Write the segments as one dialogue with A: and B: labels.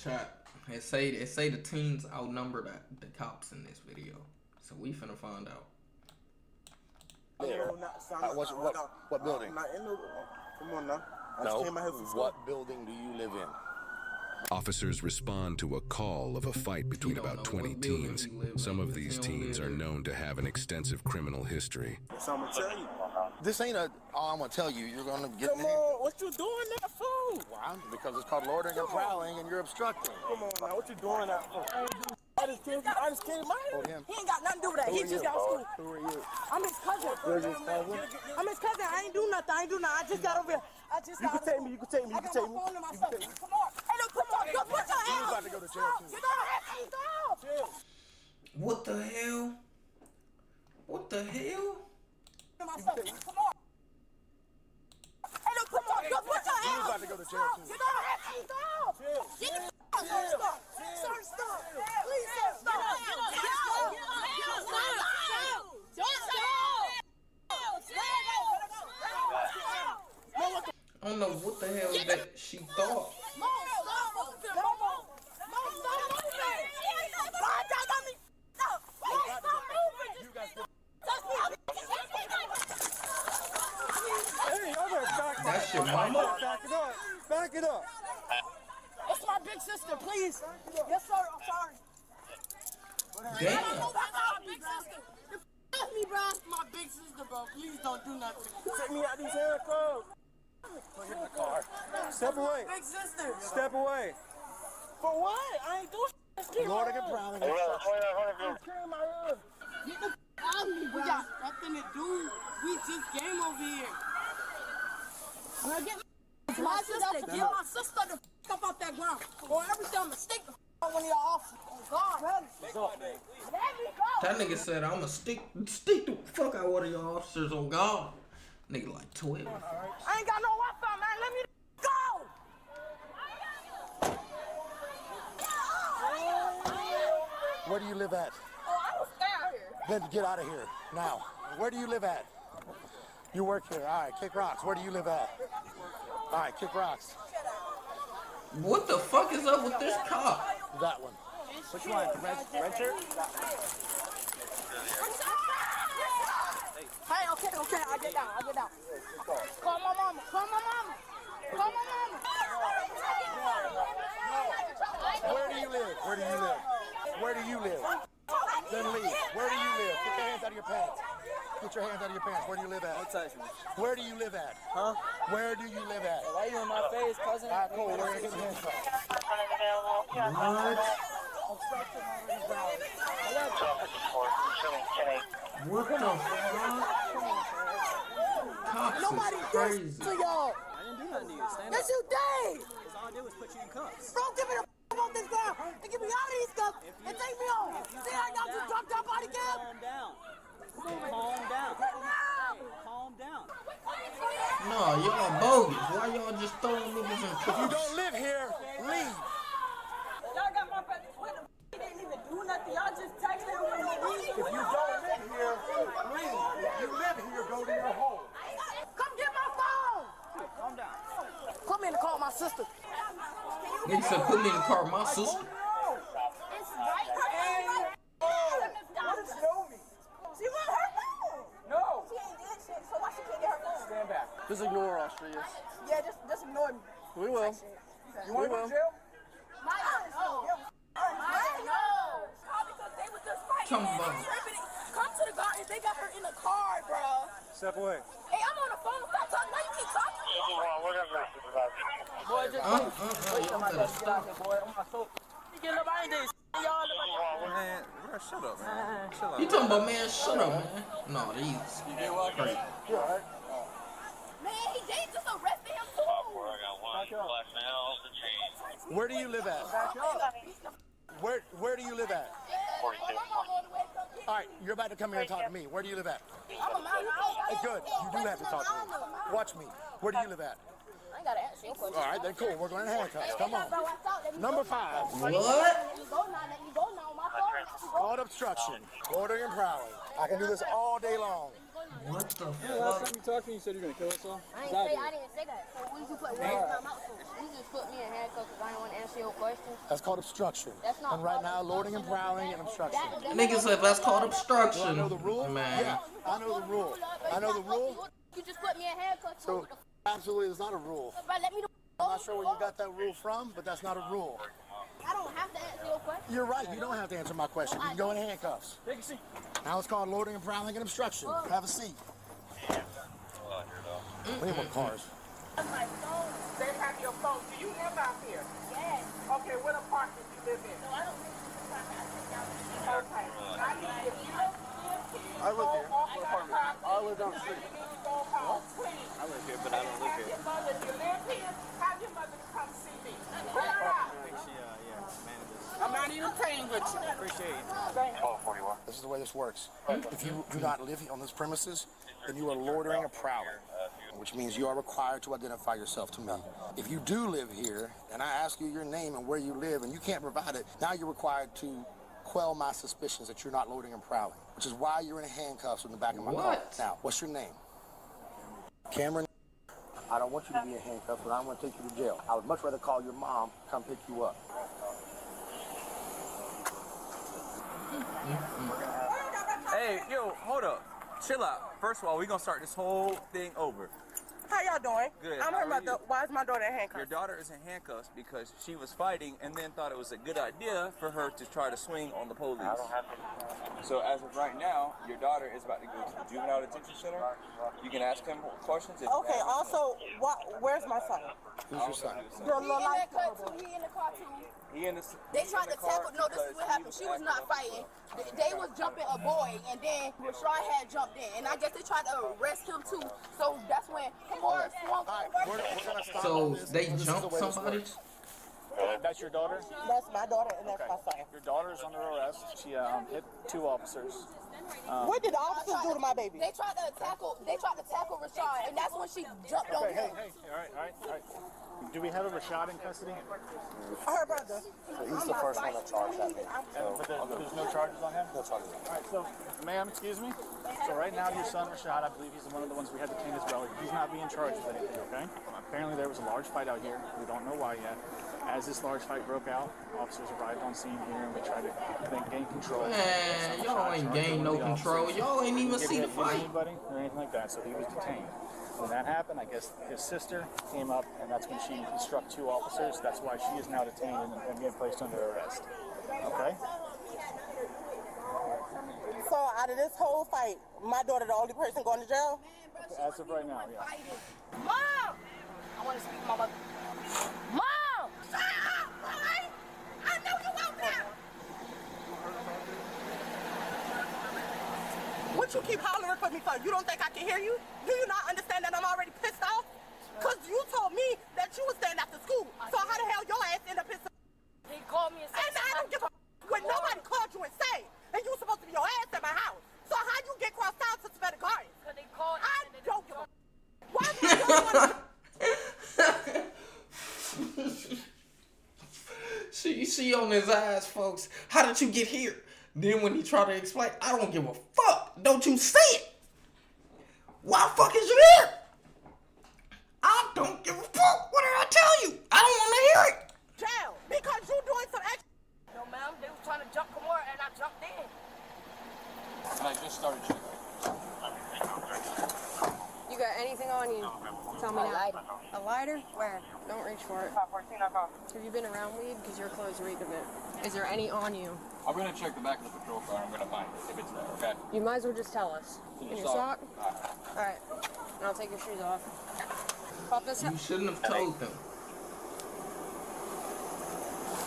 A: Chat. It say the teens outnumber the cops in this video. So we finna find out.
B: There. What building?
C: Come on now.
B: No. What building do you live in?
D: Officers respond to a call of a fight between about 20 teens. Some of these teens are known to have an extensive criminal history.
C: So I'm gonna tell you.
B: This ain't all I'm gonna tell you. You're gonna get
C: Come on, what you doing that for?
B: Well, because it's called loitering and prowling, and you're obstructing.
C: Come on now, what you doing that for? I just killed my head.
E: He ain't got nothing to do with that. He just got school.
C: Who are you?
E: I'm his cousin.
C: You're his cousin?
E: I'm his cousin. I ain't do nothing. I just got over here.
C: You can take me. You can take me.
E: I got my phone to myself. Come on. Hey, look, put your hands.
B: You're about to go to jail, too.
E: Get on.
C: Chill.
A: What the hell? What the hell?
E: Come on. Hey, look, put your hands.
B: You're about to go to jail, too.
E: Get on. Get the stop. Sir, stop. Please, sir, stop.
A: I don't know what the hell that she thought. That's your mama?
C: Back it up.
E: It's my big sister, please. Yes, sir. I'm sorry.
A: Damn.
E: That's my big sister. That's me, bro. My big sister, bro. Please don't do nothing.
C: Take me out these handcuffs.
B: Put him in the car.
C: Step away.
E: Big sister.
C: Step away. For what? I ain't doing shit.
B: Loitering and prowling.
C: I'm carrying my hood.
E: Get the out of me, bro. We got nothing to do. We just game over here. Now get my sister. Get my sister the up off that ground. Or everything I'm gonna stick the on one of y'all officers. Oh, God. Let me go.
A: That nigga said I'ma stick the fuck out one of your officers on God. Nigga like 12.
E: I ain't got no Wi-Fi, man. Let me go.
B: Where do you live at?
E: Oh, I will stay out here.
B: Then get out of here. Now. Where do you live at? You work here. All right, kick rocks. Where do you live at? All right, kick rocks.
A: What the fuck is up with this cop?
B: That one.
C: Which one? Renter?
E: Hey, okay, I get down. Call my mama.
B: Where do you live? Where do you live? Then leave. Where do you live? Put your hands out of your pants. Put your hands out of your pants. Where do you live at?
F: Don't touch me.
B: Where do you live at?
F: Huh?
B: Where do you live at?
F: Why you in my face, cousin?
B: All right, cool. Where are you getting hands from?
A: What the fuck? Cops
E: Nobody
A: is
E: did
A: crazy.
E: to y'all.
F: I didn't do nothing to you. Stand
E: Yes,
F: up.
E: you did.
F: Because all I did was put you in cuffs.
E: Bro, give me the off this ground and get me out of these cuffs and take me home. See, I got you dropped out body cam.
F: Calm down. Calm down. Calm down.
A: No, y'all bogus. Why y'all just throwing niggas in
B: If you
A: cuffs?
B: don't live here, leave.
E: Y'all got my brother with him. He didn't even do nothing. Y'all just texted him when he
B: If you don't live here, leave. If you live here, go to your home.
E: Come get my phone.
F: Calm down.
E: Put me in the car with my sister.
A: Nigga said put me in the car with my sister.
E: It's right here.
C: What is Naomi?
E: She want her phone.
C: No.
E: She ain't did shit, so why she can't get her phone?
C: Stand back.
F: Just ignore Australia.
E: Yeah, just ignore me.
F: We will.
C: You want to go to jail?
A: Come on.
E: Come to the garden. They got her in the car, bro.
C: Step away.
E: Hey, I'm on the phone. Stop talking. Why you keep talking?
F: Boy, just boy. On my soul. You get up, I ain't did y'all.
G: Man, bro, shut up, man. Chill out.
A: You talking about, man, shut up, man. No, these crazy.
E: Man, they just arrested him too.
B: Where do you live at? Where do you live at?
E: 42.
B: All right, you're about to come here and talk to me. Where do you live at?
E: I'm a man.
B: Hey, good. You do have to talk to me. Watch me. Where do you live at?
E: I gotta answer your question.
B: All right, then cool. We're going to handcuffs. Come on. Number 5.
A: What?
E: Let me go now. My phone.
B: Called obstruction. Loitering and prowling. I can do this all day long.
A: What the
F: Last
A: fuck?
F: time you talked to me, you said you were going to kill us all.
E: I didn't say that. So what did you put one time out for? You just put me in handcuffs because I didn't want to answer answer your question.
B: That's called obstruction.
E: That's not
B: and right
E: called
B: now, loading and prowling and obstruction.
A: Nigga said that's called
B: Do
A: obstruction.
B: I know the rule?
A: Man.
B: Yeah, I know the rule. I know the rule.
E: You just put me in handcuffs.
B: So, absolutely, it's not a rule.
E: But let me know.
B: I'm not sure where you got that rule from, but that's not a rule.
E: I don't have to answer your question.
B: You're right. You don't have to answer my question. You can go in handcuffs.
C: Take a seat.
B: Now it's called loading and prowling and obstruction. Have a seat. We need more cars.
F: My phone. They have your phone. Do you live out here?
E: Yes.
F: Okay, what apartment do you live in?
E: No, I don't think it's
F: Okay. I need if you live here.
C: I live here.
F: What apartment?
C: I live down the street.
F: You need to go home, please.
G: I live here, but I don't live
F: Have
G: here.
F: your mother, if you live here, have your mother to come see me. Pull her out.
G: I think she, manages.
F: I'm not even playing with you.
G: Appreciate it.
F: Thank you.
B: This is the way this works. If you do not live on this premises, then you are loitering or prowling, which means you are required to identify yourself to me. If you do live here, and I ask you your name and where you live, and you can't provide it, now you're required to quell my suspicions that you're not loitering and prowling, which is why you're in handcuffs in the back of my car.
A: What?
B: Now, what's your name? Cameron. I don't want you to be in handcuffs, but I'm going to take you to jail. I would much rather call your mom come pick you up.
G: Hey, yo, hold up. Chill out. First of all, we're going to start this whole thing over.
F: How y'all doing?
G: Good.
F: I'm
G: How
F: her
G: are
F: mother.
G: you?
F: Why is my daughter in handcuffs?
G: Your daughter is in handcuffs because she was fighting and then thought it was a good idea for her to try to swing on the police. So as of right now, your daughter is about to go to the juvenile detention center. You can ask him questions. If you
F: Okay,
G: have.
F: also, where's my son?
B: Who's your son?
F: The little light
E: He in the car too.
G: He in the,
E: They
G: he
E: tried
G: in
E: to
G: the car
E: tackle. No, this is
G: because
E: what
G: he
E: happened. She was
G: acting
E: not
G: up.
E: fighting. They was jumping a boy, and then Rashad had jumped in, and I guess they tried to arrest him too. So that's when Kamara swung.
B: All right, we're gonna stop
A: So
B: all this.
A: they
B: This is
A: jumped
B: the way this
A: somebody?
B: works.
C: That's your daughter?
F: That's my daughter, and that's my son.
C: Your daughter is under arrest. She hit 2 officers.
F: What did the officers do to my baby?
E: They tried to tackle. They tried to tackle Rashad, and that's when she jumped on
C: Hey,
E: him.
C: all right. Do we have a Rashad in custody?
F: Her brother.
B: So he's the first one that charged that man.
C: But there's no charges on him?
B: No charges.
C: All right, so, ma'am, excuse me. So right now, your son, Rashad, I believe he's one of the ones we had detained as well. He's not being charged with anything, okay? Apparently, there was a large fight out here. We don't know why yet. As this large fight broke out, officers arrived on scene here, and we tried to gain control.
A: Man, y'all ain't gained no control. Y'all ain't even see the fight.
C: Anybody or anything like that, so he was detained. When that happened, I guess his sister came up, and that's when he struck 2 officers. That's why she is now detained and being placed under arrest. Okay?
F: So out of this whole fight, my daughter the only person going to jail?
C: As of right now, yeah.
E: Mom! I want to speak to my mother. Mom! Shut up, boy! I know you out there!
F: What you keep hollering for me for? You don't think I can hear you? Do you not understand that I'm already pissed off? Because you told me that you was staying after school. So how the hell your ass end up pissed off?
E: He called me and said,
F: And I don't give a when nobody called you insane. And you supposed to be your ass at my house. So how you get crossed out to Savannah Gardens?
E: because they called
F: I
E: and
F: don't give a why would you want
A: She on his ass, folks. How did you get here? Then when he tried to explain, I don't give a fuck. Don't you see it? Why the fuck is you here? I don't give a fuck. What did I tell you? I don't want to hear it.
F: jail? Because you doing some extra.
E: No, ma'am, they was trying to jump Kamara, and I jumped in.
C: I just started checking.
H: You got anything on you? Tell me now. A lighter? Where? Don't reach for it. Have you been around weed? Because your clothes reek of it. Is there any on you?
I: I'm going to check the back of the patrol car. I'm going to find it if it's there, okay?
H: You might as well just tell us. In your sock? Alright. And I'll take your shoes off. Pop this up.
A: You shouldn't have told them.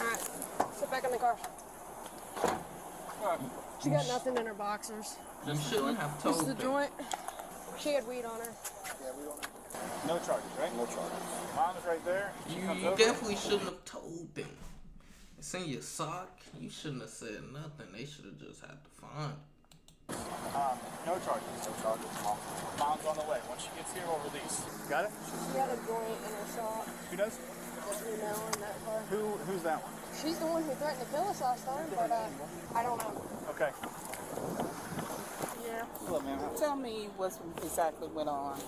H: Alright. Sit back in the car. She got nothing in her boxers.
A: You shouldn't have
H: Just
A: told
H: the
A: them.
H: joint. She had weed on her.
C: No charges, right? No charges. Mom's right there. She comes
A: You
C: over.
A: definitely shouldn't have told them. It's in your sock. You shouldn't have said nothing. They should have just had to find it.
C: No charges. No charges, Mom. Mom's on the way. Once she gets here, we'll release. Got it?
H: She had a joint in her sock.
C: Who does?
H: That you know in that car.
C: Who's that one?
H: She's the one who threatened to kill us last time, but I don't know.
C: Okay.
F: Yeah.
C: Hello, ma'am.
F: Tell me what exactly went on.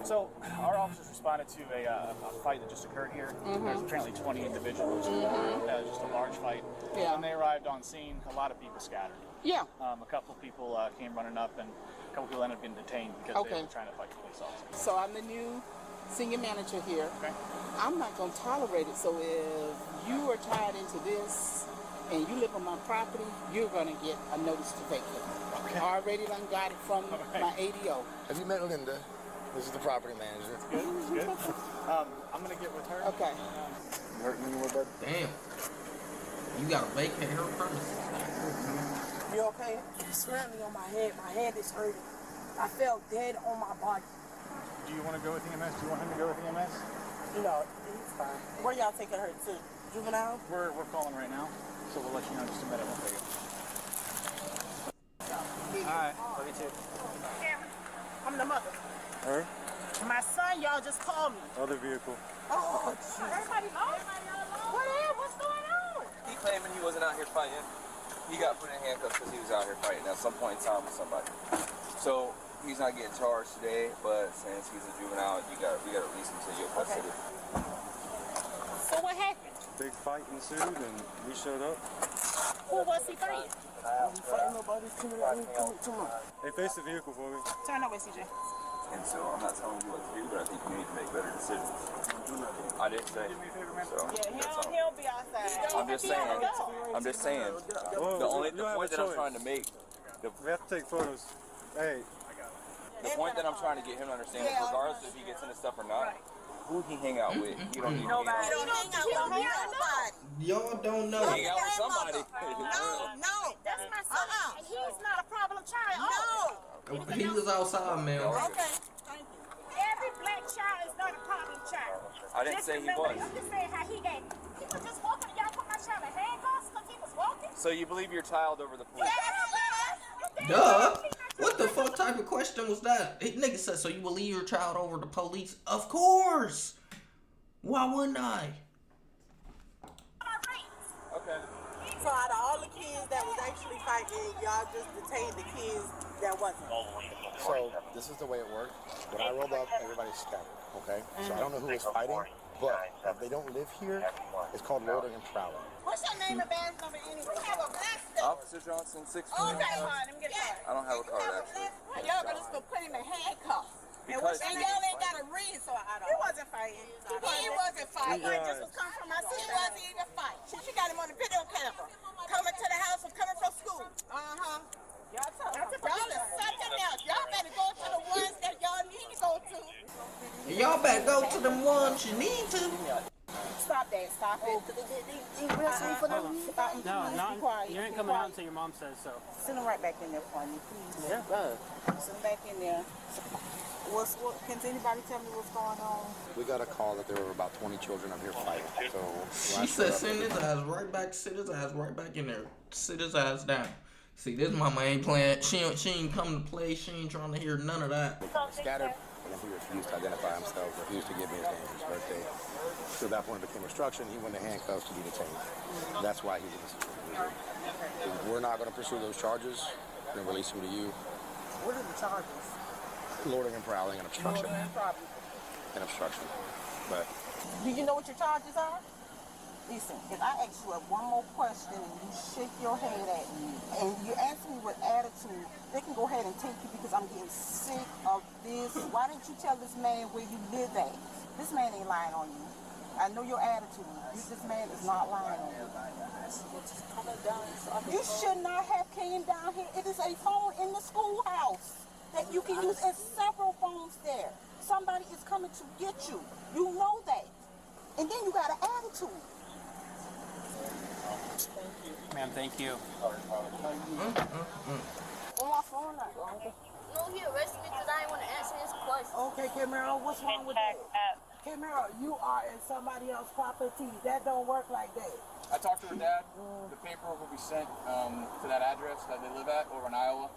C: So, our officers responded to a fight that just occurred here. There's apparently 20 individuals. Just a large fight.
F: Yeah.
C: When they arrived on scene, a lot of people scattered.
F: Yeah.
C: A couple of people came running up, and a couple people ended up getting detained because they were trying to fight the police officers.
F: So I'm the new senior manager here.
C: Okay.
F: I'm not going to tolerate it. So if you are tied into this and you live on my property, you're going to get a notice to vacate.
C: Okay.
F: I already done got it from my ADO.
B: Have you met Linda? This is the property manager.
C: Good, good. I'm going to get with her.
F: Okay.
C: You hurting anymore, bud?
A: Damn. You gotta vacate her premises.
F: You okay?
E: Slammed me on my head. My head is hurting. I felt dead on my body.
C: Do you want to go with EMS? Do you want him to go with EMS?
F: No, he's fine. Where y'all taking her to? Juvenile?
C: We're calling right now, so we'll let you know in just a minute. We'll take it. Alright, love you too.
F: I'm the mother.
C: Her?
F: My son, y'all just called me.
C: Other vehicle.
F: Oh, jeez. Everybody what's going on?
G: He claiming he wasn't out here fighting. He got put in handcuffs because he was out here fighting at some point in time with somebody. So he's not getting charged today, but since he's a juvenile, we got to release him to your custody.
F: So what happened?
J: Big fight ensued and we showed up.
F: Who was he fighting?
J: He fighting nobody. Come on. Hey, face the vehicle for me.
F: Turn that way, CJ.
G: And so I'm not telling you what to do, but I think you need to make better decisions. I didn't say. So
F: He'll be outside.
G: I'm just saying. The point that I'm trying to make.
J: We have to take photos. Hey.
G: The point that I'm trying to get him to understand is regardless if he gets into stuff or not, who he hang out with, you don't need to hang out with.
F: He don't hang out with nobody.
A: Y'all don't know.
G: He hang out with somebody.
F: No. That's my son. He's not a problem child. No.
A: He was outside, man.
F: Okay. Thank you. Every black child is not a problem child.
G: I didn't say he was.
F: I'm just saying how he was just walking. Y'all put my child in handcuffs because he was walking.
G: So you believe your child over the police?
A: Duh. What the fuck type of question was that? Nigga said, so you will leave your child over the police? Of course. Why wouldn't I?
G: Okay.
F: So out of all the kids that was actually fighting, y'all just detained the kids that wasn't.
B: So this is the way it worked. When I rolled up, everybody scattered. Okay. So I don't know who was fighting, but if they don't live here, it's called loitering and prowling.
F: What's your name and badge number anyway? We have a black
G: Officer Johnson, 6.
F: Okay, let me get a card.
G: I don't have a card actually.
F: Y'all gonna just put him in handcuffs.
G: Because
F: And y'all ain't got a reason, so I don't. He wasn't fighting. He wasn't fighting. Just was coming from my sister. He wasn't even fighting. She got him on the video camera. Coming to the house and coming from school. Y'all is something else. Y'all better go to the ones that y'all need to go to.
A: Y'all better go to the ones you need to.
F: Stop that. Stop it.
C: No, you ain't coming out until your mom says so.
F: Send him right back in there for me, please.
C: Yeah.
F: Send him back in there. Can anybody tell me what's going on?
B: We got a call that there were about 20 children up here fighting. So
A: She said, send his ass right back, sit his ass right back in there. Sit his ass down. See, this mama ain't playing. She ain't come to play. She ain't trying to hear none of that.
B: scattered, and then he refused to identify himself, refused to give me his name for his birthday. So at that point it became obstruction. He went to handcuffs to be detained. That's why he's in this situation. We're not going to pursue those charges. We're going to release him to you.
F: What are the charges?
B: Loitering and prowling and obstruction. And obstruction. But
F: do you know what your charges are? Listen, if I ask you one more question and you shake your head at me and you answer me with attitude, they can go ahead and take you because I'm getting sick of this. Why didn't you tell this man where you live at? This man ain't lying on you. I know your attitude. This man is not lying on you. You should not have came down here. It is a phone in the schoolhouse that you can use, and several phones there. Somebody is coming to get you. You know that. And then you got an attitude.
C: Ma'am, thank you.
F: On my phone now.
E: No, he arrested me because I didn't want to answer his question.
F: Okay, Camaro, what's wrong with that? Camaro, you are in somebody else's property. That don't work like that.
I: I talked to her dad. The paperwork will be sent to that address that they live at over in Iowa.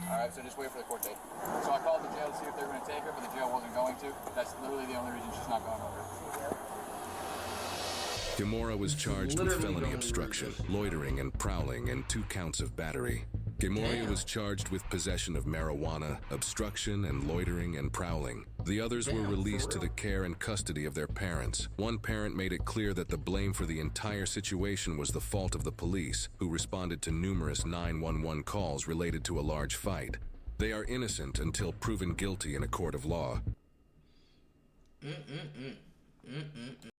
I: All right, so just wait for the court date. So I called the jail to see if they were going to take her, but the jail wasn't going to. That's literally the only reason she's not going over.
D: Demora was charged with felony obstruction, loitering and prowling, and 2 counts of battery. Gemoria was charged with possession of marijuana, obstruction and loitering and prowling. The others were released to the care and custody of their parents. One parent made it clear that the blame for the entire situation was the fault of the police, who responded to numerous 911 calls related to a large fight. They are innocent until proven guilty in a court of law.